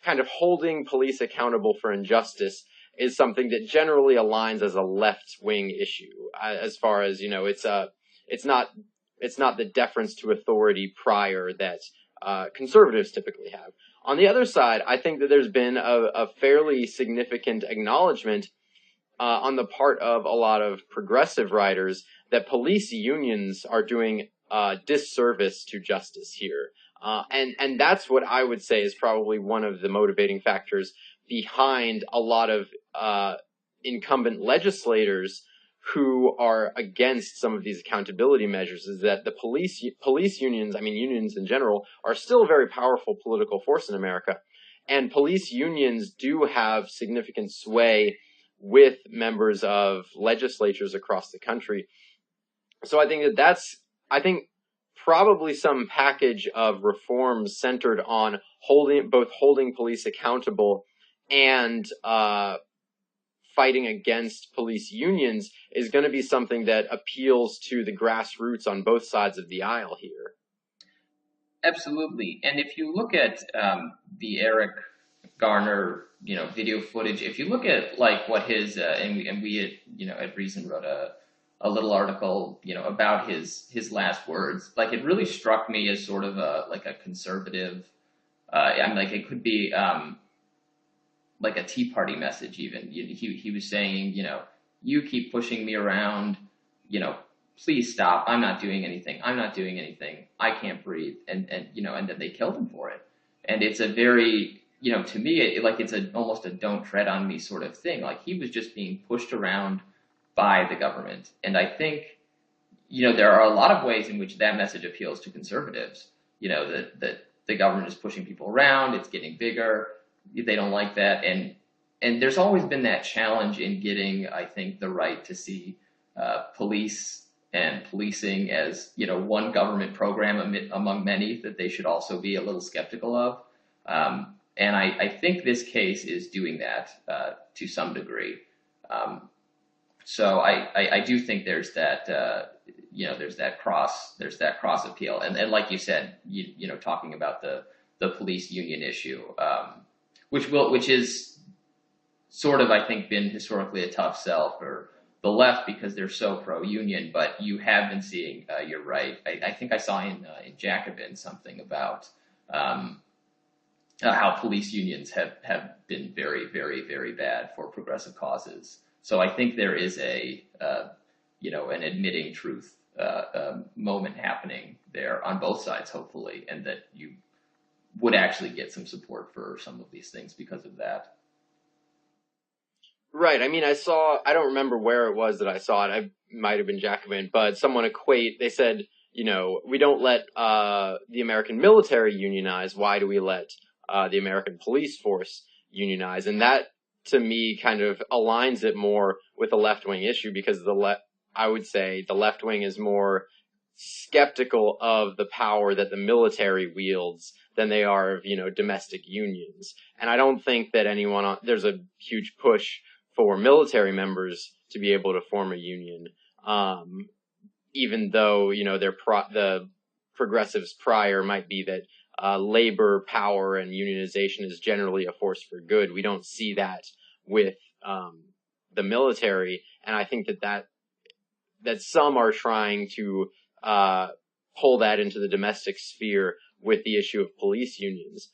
kind of holding police accountable for injustice is something that generally aligns as a left-wing issue, as far as, it's not the deference to authority prior that conservatives typically have. On the other side, I think that there's been a fairly significant acknowledgement on the part of a lot of progressive writers that police unions are doing disservice to justice here. And that's what I would say is probably one of the motivating factors behind a lot of incumbent legislators who are against some of these accountability measures, is that the police unions, unions in general, are still a very powerful political force in America. And police unions do have significant sway with members of legislatures across the country. So I think I think probably some package of reforms centered on holding police accountable and fighting against police unions is going to be something that appeals to the grassroots on both sides of the aisle here. Absolutely. And if you look at the Eric Garner, video footage, if you look at like what his, and we at Reason wrote a little article, about his last words, like it really struck me as sort of a conservative, like it could be, like a Tea Party message even. He was saying, you keep pushing me around, please stop. I'm not doing anything. I can't breathe. And then they killed him for it. And it's a very, to me, it's almost a don't tread on me sort of thing. Like he was just being pushed around by the government. And I think, there are a lot of ways in which that message appeals to conservatives, that the government is pushing people around, it's getting bigger. They don't like that, and there's always been that challenge in getting, I think, the right to see police and policing as one government program among many that they should also be a little skeptical of, and I think this case is doing that to some degree. So I do think there's that there's that cross appeal, and like you said, talking about the police union issue. Which is sort of, I think, been historically a tough sell for the left because they're so pro-union, but you have been seeing, you're right. I think I saw in Jacobin something about how police unions have been very, very, very bad for progressive causes. So I think there is an admitting truth moment happening there on both sides, hopefully, and that you would actually get some support for some of these things because of that. Right. I don't remember where it was that I saw it. I might have been Jacobin, but someone they said, we don't let the American military unionize. Why do we let the American police force unionize? And that, to me, kind of aligns it more with a left-wing issue because I would say the left wing is more skeptical of the power that the military wields than they are of, domestic unions. And I don't think that there's a huge push for military members to be able to form a union, even though, the progressives prior might be that labor power and unionization is generally a force for good. We don't see that with the military, and I think that some are trying to pull that into the domestic sphere with the issue of police unions.